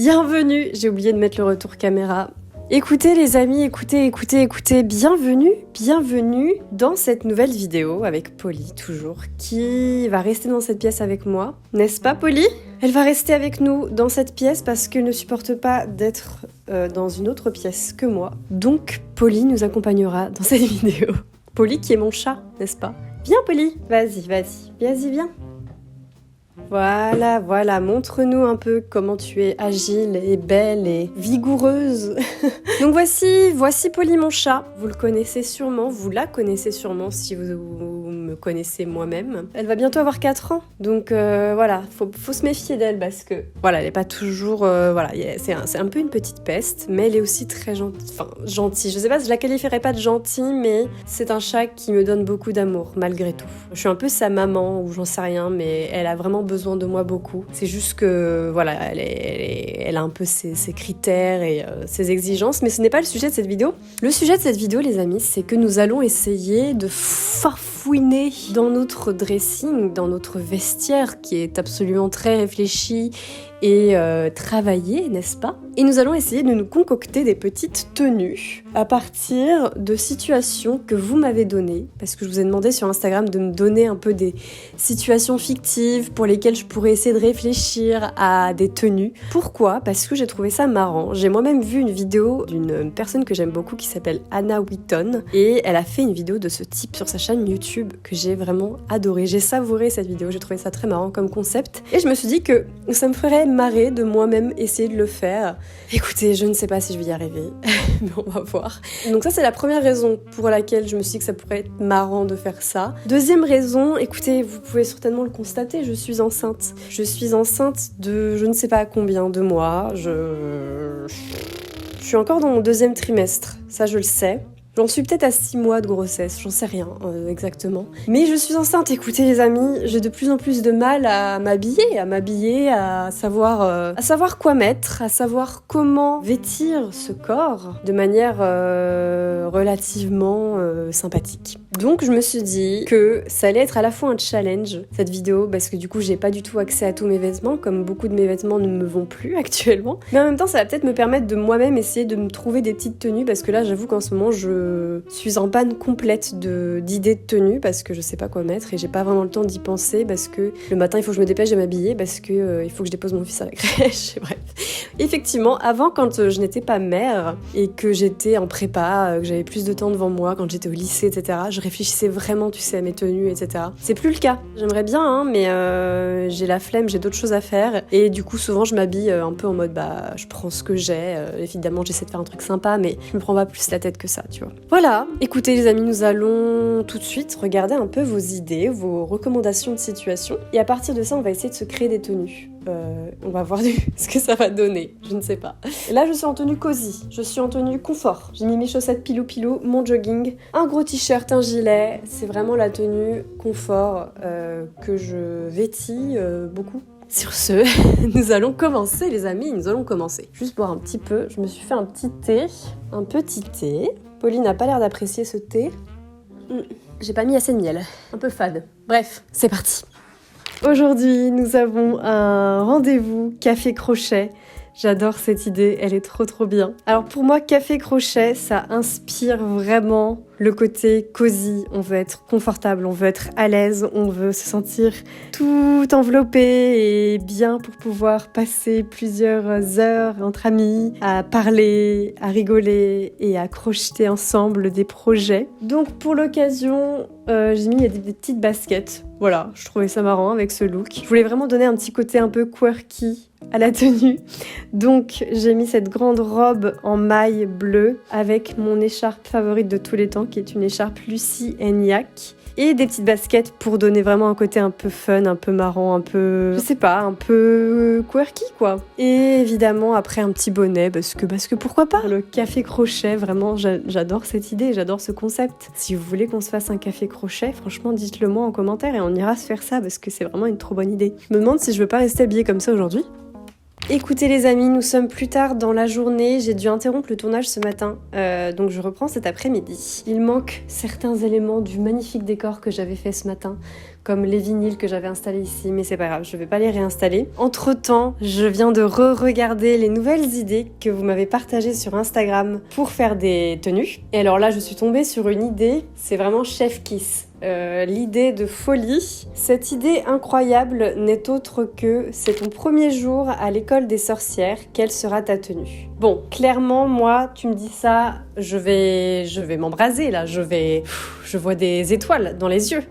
Bienvenue, j'ai oublié de mettre le retour caméra. Écoutez les amis, écoutez, bienvenue dans cette nouvelle vidéo avec Polly toujours, qui va rester dans cette pièce avec moi, n'est-ce pas Polly? Elle va rester avec nous dans cette pièce parce qu'elle ne supporte pas d'être dans une autre pièce que moi. Donc Polly nous accompagnera dans cette vidéo. Polly qui est mon chat, n'est-ce pas? Viens Polly, vas-y, viens. Voilà, montre-nous un peu comment tu es agile et belle et vigoureuse. Donc voici Polly mon chat. Vous le connaissez sûrement, vous la connaissez sûrement si vous me connaissez moi-même. Elle va bientôt avoir 4 ans, donc voilà, faut se méfier d'elle parce que voilà, elle est pas toujours c'est un peu une petite peste, mais elle est aussi très gentille. Je sais pas, je la qualifierais pas de gentille, mais c'est un chat qui me donne beaucoup d'amour malgré tout. Je suis un peu sa maman ou j'en sais rien, mais elle a vraiment besoin de moi beaucoup. C'est juste que voilà, elle a un peu ses critères et ses exigences, mais ce n'est pas le sujet de cette vidéo. Le sujet de cette vidéo, les amis, c'est que nous allons essayer de farfouiner dans notre dressing, dans notre vestiaire qui est absolument très réfléchi et travailler, n'est-ce pas? Et nous allons essayer de nous concocter des petites tenues à partir de situations que vous m'avez données, parce que je vous ai demandé sur Instagram de me donner un peu des situations fictives pour lesquelles je pourrais essayer de réfléchir à des tenues. Pourquoi? Parce que j'ai trouvé ça marrant. J'ai moi-même vu une vidéo d'une personne que j'aime beaucoup qui s'appelle Anna Wheaton, et elle a fait une vidéo de ce type sur sa chaîne YouTube que j'ai vraiment adorée. J'ai savouré cette vidéo, j'ai trouvé ça très marrant comme concept, et je me suis dit que ça me ferait marrer de moi-même essayer de le faire. Écoutez, je ne sais pas si je vais y arriver, mais on va voir. Donc ça, c'est la première raison pour laquelle je me suis dit que ça pourrait être marrant de faire ça. Deuxième raison, écoutez, vous pouvez certainement le constater, je suis enceinte. Je suis enceinte de je ne sais pas combien de mois. Je suis encore dans mon 2e trimestre, ça je le sais. J'en suis peut-être à 6 mois de grossesse, j'en sais rien exactement. Mais je suis enceinte, écoutez les amis, j'ai de plus en plus de mal à m'habiller, à savoir quoi mettre, à savoir comment vêtir ce corps de manière relativement sympathique. Donc je me suis dit que ça allait être à la fois un challenge, cette vidéo, parce que du coup j'ai pas du tout accès à tous mes vêtements, comme beaucoup de mes vêtements ne me vont plus actuellement. Mais en même temps ça va peut-être me permettre de moi-même essayer de me trouver des petites tenues, parce que là j'avoue qu'en ce moment je suis en panne complète d'idées de tenue parce que je sais pas quoi mettre et j'ai pas vraiment le temps d'y penser parce que le matin il faut que je me dépêche de m'habiller parce que il faut que je dépose mon fils à la crèche et bref. Effectivement, avant quand je n'étais pas mère et que j'étais en prépa, que j'avais plus de temps devant moi, quand j'étais au lycée, etc., je réfléchissais vraiment, tu sais, à mes tenues, etc. C'est plus le cas. J'aimerais bien, hein, mais j'ai la flemme, j'ai d'autres choses à faire et du coup souvent je m'habille un peu en mode je prends ce que j'ai. Évidemment j'essaie de faire un truc sympa mais je me prends pas plus la tête que ça, tu vois. Voilà, écoutez les amis, nous allons tout de suite regarder un peu vos idées, vos recommandations de situation et à partir de ça on va essayer de se créer des tenues. On va voir ce que ça va donner, je ne sais pas. Là je suis en tenue cosy, je suis en tenue confort. J'ai mis mes chaussettes pilou, mon jogging, un gros t-shirt, un gilet. C'est vraiment la tenue confort que je vêtis beaucoup. Sur ce, nous allons commencer les amis, nous allons commencer. Juste boire un petit peu, je me suis fait un petit thé. Pauline n'a pas l'air d'apprécier ce thé. J'ai pas mis assez de miel, un peu fade. Bref, c'est parti. Aujourd'hui, nous avons un rendez-vous café crochet. J'adore cette idée, elle est trop bien. Alors pour moi, café crochet, ça inspire vraiment le côté cosy. On veut être confortable, on veut être à l'aise, on veut se sentir tout enveloppé et bien pour pouvoir passer plusieurs heures entre amis à parler, à rigoler et à crocheter ensemble des projets. Donc pour l'occasion, j'ai mis des petites baskets. Voilà, je trouvais ça marrant avec ce look. Je voulais vraiment donner un petit côté un peu quirky à la tenue. Donc j'ai mis cette grande robe en maille bleue avec mon écharpe favorite de tous les temps qui est une écharpe Lucy Yak et des petites baskets pour donner vraiment un côté un peu fun, un peu marrant, un peu, je sais pas, un peu quirky quoi. Et évidemment après un petit bonnet parce que pourquoi pas. Le café crochet, vraiment j'adore cette idée, j'adore ce concept. Si vous voulez qu'on se fasse un café crochet, franchement dites-le moi en commentaire et on ira se faire ça parce que c'est vraiment une trop bonne idée. Je me demande si je veux pas rester habillée comme ça aujourd'hui. Écoutez les amis, nous sommes plus tard dans la journée, j'ai dû interrompre le tournage ce matin, donc je reprends cet après-midi. Il manque certains éléments du magnifique décor que j'avais fait ce matin, comme les vinyles que j'avais installés ici, mais c'est pas grave, je vais pas les réinstaller. Entre-temps, je viens de re-regarder les nouvelles idées que vous m'avez partagées sur Instagram pour faire des tenues. Et alors là, je suis tombée sur une idée, c'est vraiment chef kiss. L'idée de folie. Cette idée incroyable n'est autre que c'est ton premier jour à l'école des sorcières, quelle sera ta tenue? Bon, clairement, moi, tu me dis ça, je vais m'embraser là, je vois des étoiles dans les yeux.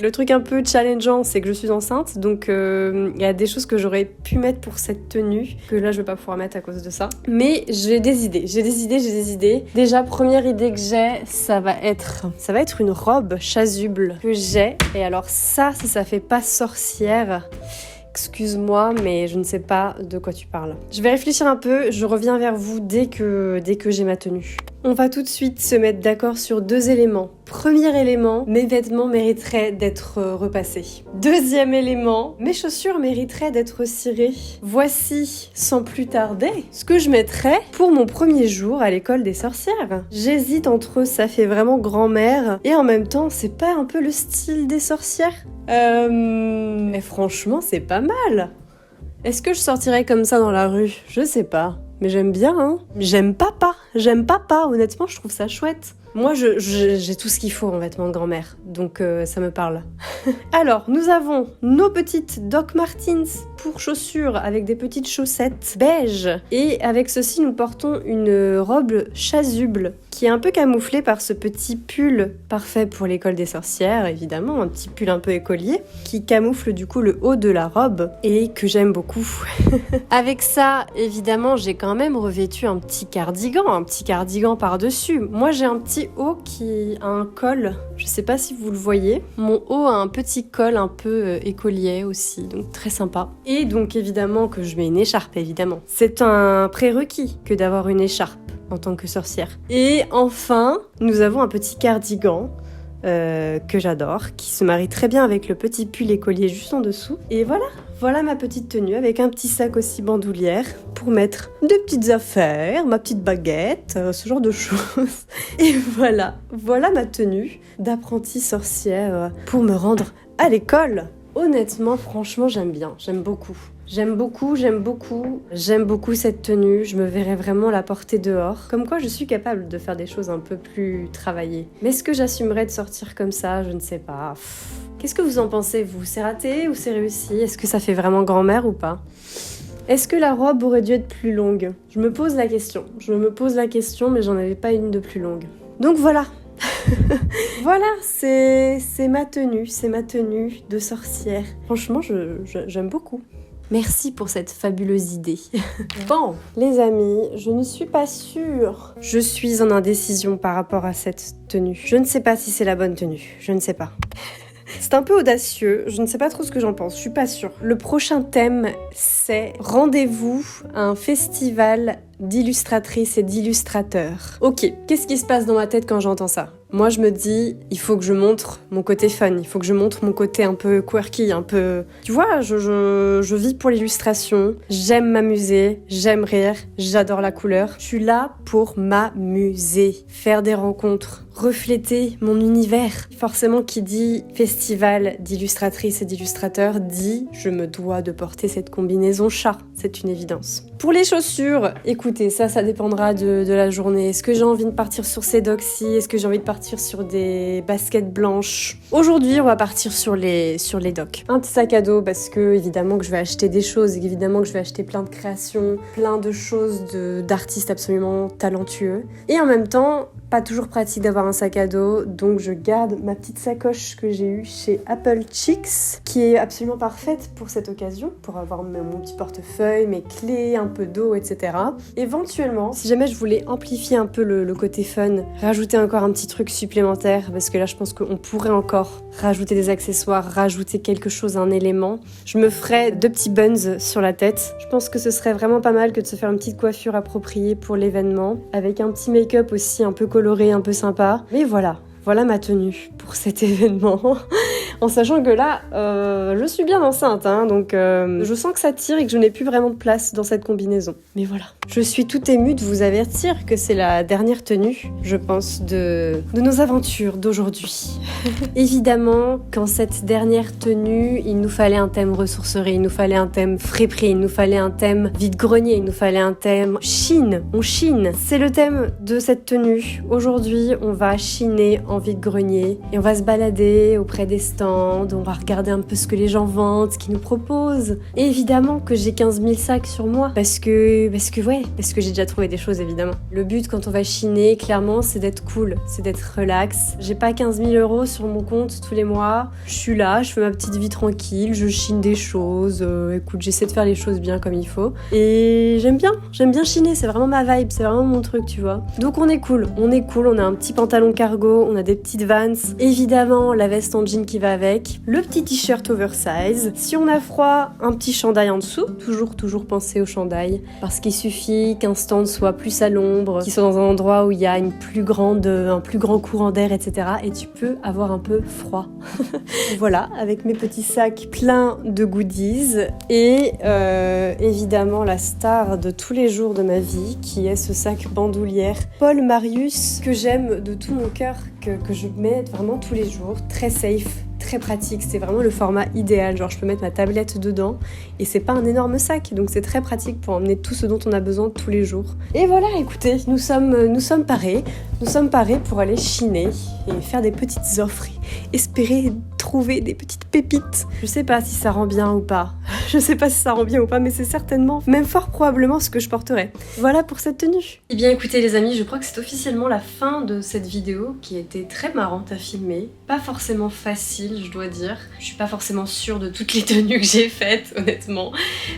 Le truc un peu challengeant, c'est que je suis enceinte, donc il y a des choses que j'aurais pu mettre pour cette tenue, que là je vais pas pouvoir mettre à cause de ça. Mais j'ai des idées. Déjà, première idée que j'ai, ça va être une robe chasuble que j'ai. Et alors ça, si ça fait pas sorcière, excuse-moi, mais je ne sais pas de quoi tu parles. Je vais réfléchir un peu, je reviens vers vous dès que j'ai ma tenue. On va tout de suite se mettre d'accord sur 2 éléments. Premier élément, mes vêtements mériteraient d'être repassés. Deuxième élément, mes chaussures mériteraient d'être cirées. Voici, sans plus tarder, ce que je mettrais pour mon premier jour à l'école des sorcières. J'hésite entre ça fait vraiment grand-mère et en même temps, c'est pas un peu le style des sorcières? Mais franchement, c'est pas mal. Est-ce que je sortirais comme ça dans la rue? Je sais pas. Mais j'aime bien, hein. J'aime papa, honnêtement, je trouve ça chouette. Moi, j'ai tout ce qu'il faut en vêtements de grand-mère, donc ça me parle. Alors, nous avons nos petites Doc Martens pour chaussures avec des petites chaussettes beige. Et avec ceci, nous portons une robe chasuble qui est un peu camouflée par ce petit pull parfait pour l'école des sorcières, évidemment, un petit pull un peu écolier qui camoufle du coup le haut de la robe et que j'aime beaucoup. Avec ça, évidemment, j'ai quand même revêtu un petit cardigan par-dessus. Moi, j'ai un petit haut qui a un col, je sais pas si vous le voyez. Mon haut a un petit col un peu écolier aussi, donc très sympa. Et donc évidemment que je mets une écharpe, évidemment. C'est un prérequis que d'avoir une écharpe en tant que sorcière. Et enfin, nous avons un petit cardigan que j'adore, qui se marie très bien avec le petit pull écolier juste en dessous. Et voilà ma petite tenue avec un petit sac aussi bandoulière pour mettre des petites affaires, ma petite baguette, ce genre de choses. Et voilà ma tenue d'apprentie sorcière pour me rendre à l'école. Honnêtement, franchement, j'aime bien, j'aime beaucoup cette tenue, je me verrais vraiment la porter dehors. Comme quoi je suis capable de faire des choses un peu plus travaillées. Mais est-ce que j'assumerais de sortir comme ça? Je ne sais pas. Qu'est-ce que vous en pensez, vous? C'est raté ou c'est réussi? Est-ce que ça fait vraiment grand-mère ou pas? Est-ce que la robe aurait dû être plus longue? Je me pose la question, mais j'en avais pas une de plus longue. Donc voilà. Voilà, c'est ma tenue de sorcière. Franchement, j'aime beaucoup. Merci pour cette fabuleuse idée. Bon, les amis, je ne suis pas sûre. Je suis en indécision par rapport à cette tenue. Je ne sais pas si c'est la bonne tenue. Je ne sais pas. C'est un peu audacieux, je ne sais pas trop ce que j'en pense, je suis pas sûre. Le prochain thème, c'est rendez-vous à un festival d'illustratrices et d'illustrateurs. Ok, qu'est-ce qui se passe dans ma tête quand j'entends ça? Moi, je me dis, il faut que je montre mon côté fun, il faut que je montre mon côté un peu quirky, un peu... Tu vois, je vis pour l'illustration, j'aime m'amuser, j'aime rire, j'adore la couleur. Je suis là pour m'amuser, faire des rencontres, refléter mon univers. Forcément, qui dit festival d'illustratrices et d'illustrateurs dit, je me dois de porter cette combinaison chat, c'est une évidence. Pour les chaussures, écoutez, ça dépendra de la journée. Est-ce que j'ai envie de partir sur ces docks-ci? Est-ce que j'ai envie de partir sur des baskets blanches? Aujourd'hui, on va partir sur les docks. Un petit sac à dos parce que, évidemment, que je vais acheter des choses, évidemment que je vais acheter plein de créations, plein de choses d'artistes absolument talentueux. Et en même temps, pas toujours pratique d'avoir un sac à dos, donc je garde ma petite sacoche que j'ai eue chez Apple Chicks, qui est absolument parfaite pour cette occasion, pour avoir mon petit portefeuille, mes clés, un peu d'eau, etc. Éventuellement, si jamais je voulais amplifier un peu le côté fun, rajouter encore un petit truc supplémentaire, parce que là je pense qu'on pourrait encore rajouter des accessoires, rajouter quelque chose, un élément, je me ferais 2 petits buns sur la tête. Je pense que ce serait vraiment pas mal que de se faire une petite coiffure appropriée pour l'événement, avec un petit make-up aussi un peu coloré, un peu sympa. Mais voilà, voilà ma tenue pour cet événement. En sachant que là, je suis bien enceinte, hein, donc je sens que ça tire et que je n'ai plus vraiment de place dans cette combinaison. Mais voilà. Je suis tout émue de vous avertir que c'est la dernière tenue, je pense, de nos aventures d'aujourd'hui. Évidemment, qu'en cette dernière tenue, il nous fallait un thème ressourcerie, il nous fallait un thème friperie, il nous fallait un thème vide-grenier, il nous fallait un thème chine. On chine. C'est le thème de cette tenue. Aujourd'hui, on va chiner en vide-grenier et on va se balader auprès des stands, on va regarder un peu ce que les gens vendent, ce qu'ils nous proposent. Et évidemment que j'ai 15 000 sacs sur moi parce que j'ai déjà trouvé des choses évidemment. Le but quand on va chiner, clairement, c'est d'être cool, c'est d'être relax. J'ai pas 15 000 € sur mon compte tous les mois. Je suis là, je fais ma petite vie tranquille, je chine des choses. Écoute, j'essaie de faire les choses bien comme il faut. Et j'aime bien chiner, c'est vraiment ma vibe, c'est vraiment mon truc, tu vois. Donc on est cool, on a un petit pantalon cargo, on a des petites Vans, évidemment la veste en jean qui va avec, le petit t-shirt oversize. Si on a froid, un petit chandail en dessous, toujours penser au chandail, parce qu'il suffit qu'un stand soit plus à l'ombre, qu'il soit dans un endroit où il y a un plus grand courant d'air, etc. Et tu peux avoir un peu froid. Voilà, avec mes petits sacs pleins de goodies et évidemment la star de tous les jours de ma vie, qui est ce sac bandoulière Paul Marius que j'aime de tout mon cœur, que je mets vraiment tous les jours, très safe, très pratique, c'est vraiment le format idéal, genre je peux mettre ma tablette dedans et c'est pas un énorme sac, donc c'est très pratique pour emmener tout ce dont on a besoin tous les jours. Et voilà, écoutez, nous sommes parés pour aller chiner et faire des petites offres, espérer trouver des petites pépites. Je sais pas si ça rend bien ou pas, mais c'est certainement, même fort probablement ce que je porterai. Voilà pour cette tenue. Eh bien écoutez les amis, je crois que c'est officiellement la fin de cette vidéo qui a été très marrante à filmer, pas forcément facile je dois dire. Je suis pas forcément sûre de toutes les tenues que j'ai faites honnêtement,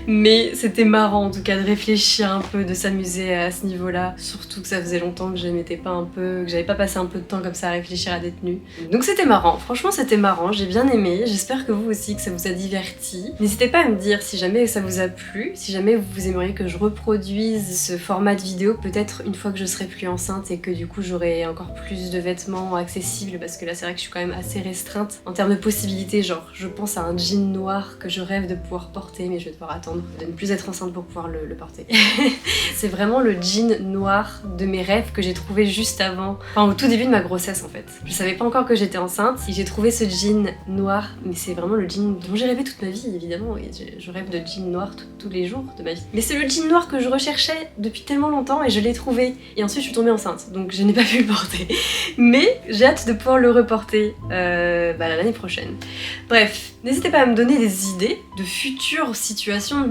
mais c'était marrant en tout cas de réfléchir un peu, de s'amuser à ce niveau-là, surtout que ça faisait longtemps que j'avais pas passé un peu de temps comme ça à réfléchir à des tenues. Donc c'était marrant, franchement c'était marrant, j'ai bien aimé, j'espère que vous aussi, que ça vous a diverti. N'hésitez pas à me dire si jamais ça vous a plu, si jamais vous aimeriez que je reproduise ce format de vidéo, peut-être une fois que je serai plus enceinte et que du coup j'aurai encore plus de vêtements accessibles, parce que là c'est vrai que je suis quand même assez restreinte en termes de possibilités, genre je pense à un jean noir que je rêve de pouvoir porter, mais je vais devoir attendre de ne plus être enceinte pour pouvoir le porter. C'est vraiment le jean noir de mes rêves que j'ai trouvé juste avant, enfin au tout début de ma grossesse en fait. Je savais pas encore que j'étais enceinte, et j'ai trouvé ce jean noir, mais c'est vraiment le jean dont j'ai rêvé toute ma vie évidemment, et je rêve de jean noir tous les jours de ma vie. Mais c'est le jean noir que je recherchais depuis tellement longtemps et je l'ai trouvé, et ensuite je suis tombée enceinte, donc je n'ai pas pu le porter. Mais j'ai hâte de pouvoir le reporter l'année prochaine. Bref, n'hésitez pas à me donner des idées de futures situations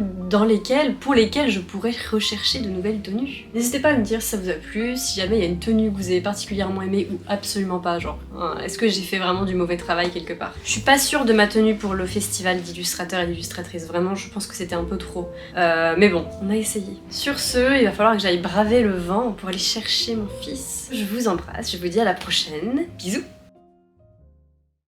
pour lesquelles je pourrais rechercher de nouvelles tenues. N'hésitez pas à me dire si ça vous a plu, si jamais il y a une tenue que vous avez particulièrement aimée ou absolument pas, genre est-ce que j'ai fait vraiment du mauvais travail quelque part. Je suis pas sûre de ma tenue pour le festival d'illustrateurs et d'illustratrices, vraiment je pense que c'était un peu trop. Mais bon, on a essayé. Sur ce, il va falloir que j'aille braver le vent pour aller chercher mon fils. Je vous embrasse, je vous dis à la prochaine, bisous.